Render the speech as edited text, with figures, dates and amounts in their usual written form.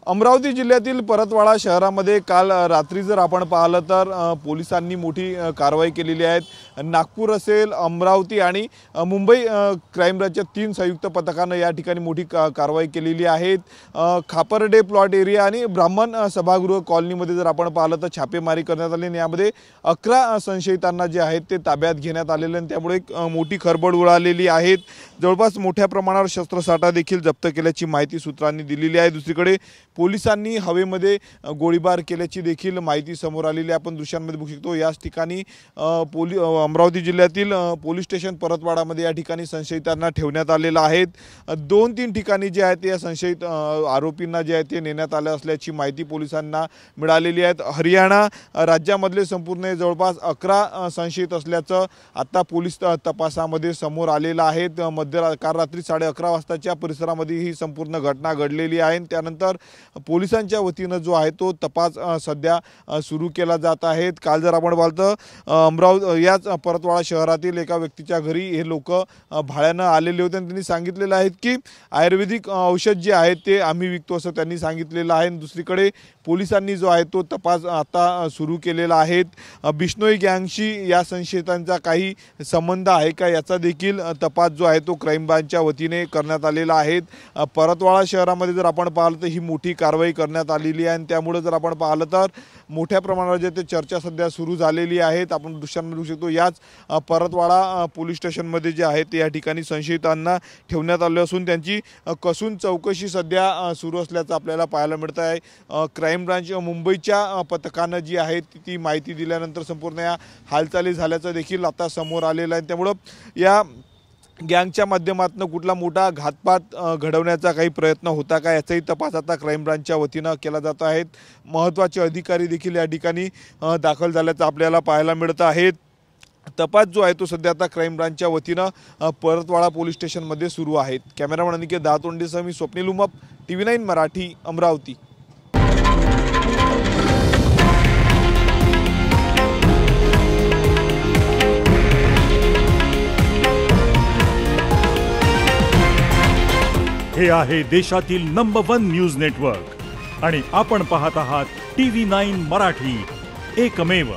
अमरावती जिल्ह्यातील परतवाडा शहरामध्ये काल रात्री जर आपण पाहिलं तर पोलिसांनी मोठी कारवाई केलेली आहे। नागपूर असेल, अमरावती आणि मुंबई क्राइम ब्रांचच्या 3 संयुक्त पथकाने या ठिकाणी मोठी कारवाई केलेली आहे। खापर्डे प्लॉट एरिया आणि ब्राह्मण सभागृह कॉलनीमध्ये जर आपण पाहिलं तर छापेमारी करण्यात आली। यामध्ये 11 संशयितांना जे आहेत ते ताब्यात घेण्यात आलेले आणि त्यामुळे मोठी खळबळ उडालेली आहे। जवळपास मोठ्या प्रमाणावर शस्त्रसाठा देखील जप्त केल्याची माहिती सूत्रांनी दिलेली आहे। दुसरीकडे पोलिसांनी हवेमध्ये गोळीबार केल्याची देखील माहिती समोर आलेली आपण दृश्यांमध्ये बघू शकतो। याच ठिकाणी अमरावती जिल्ह्यातील पोलीस स्टेशन परतवाडामध्ये या ठिकाणी संशयितांना ठेवण्यात आलेला आहे। 2-3 ठिकाणी जे आहेत या संशयित आरोपींना जे आहे ते नेण्यात आले असल्याची माहिती पोलिसांना मिळालेली आहे। हरियाणा राज्यामधले संपूर्ण जवळपास 11 संशयित असल्याचं आता पोलीस तपासामध्ये समोर आलेलं आहे। काल रात्री 11:30 वाजताच्या परिसरामध्ये ही संपूर्ण घटना घडलेली आहे। त्यानंतर पोलिसांच्या वतीने जो आहे तो तपास सध्या सुरू केला जात आहे। काल जर आपण पाहिलं याच परतवाडा शहरातील एका व्यक्तीच्या घरी हे लोक भाड्याने आलेले होते आणि त्यांनी सांगितलेलं आहे की आयुर्वेदिक औषध जे आहे ते आम्ही विकतो असं त्यांनी सांगितलेलं आहे। दुसरीकडे पोलिसांनी जो आहे तो तपास आता सुरू केलेला आहे। बिश्नोई गँगशी या संशयितांचा काही संबंध आहे का याचा देखील तपास जो आहे तो क्राइम ब्रांचच्या वतीने करण्यात आलेला आहे। परतवाडा शहरामध्ये जर आपण पाहिलं तर ही मोठी कारवाई करण्यात आलेली आहे आणि त्यामुळे जर आपण पाहिलं तर मोठ्या प्रमाणावर जे ते चर्चा सध्या सुरू झालेली आहे। आपण दृश्यांमध्ये बघू शकतो याच परतवाडा पोलीस स्टेशनमध्ये जे आहे ते या ठिकाणी संशयितांना ठेवण्यात आले असून त्यांची कसून चौकशी सध्या सुरू असल्याचं आपल्याला पाहायला मिळत आहे। क्राइम ब्रांच मुंबईच्या पथकाने जी आहे ती माहिती दिल्यानंतर संपूर्ण या हालचाली झाल्याचं देखील आता समोर आलेलं आहे। त्यामुळे या गँगच्या माध्यमातून कुठला मोठा घातपात घडवण्याचा काही प्रयत्न होता का याचाही तपास आता क्राइम ब्रांचच्या वतीने केला जात आहे। महत्त्वाचे अधिकारी देखील या ठिकाणी दाखल झाल्याचं आपल्याला पाहायला मिळत आहे। तपास जो आहे तो सध्या आता क्राइम ब्रांचच्या वतीने परतवाडा पोलीस स्टेशनमध्ये सुरू आहे। कॅमेरामन अनिकेत दातोंडेसह मी स्वप्नील उमप, TV9 मराठी, अमरावती। हे आहे देशातील नंबर 1 न्यूज नेटवर्क आणि आपण पाहत आहात TV9 मराठी, एकमेव।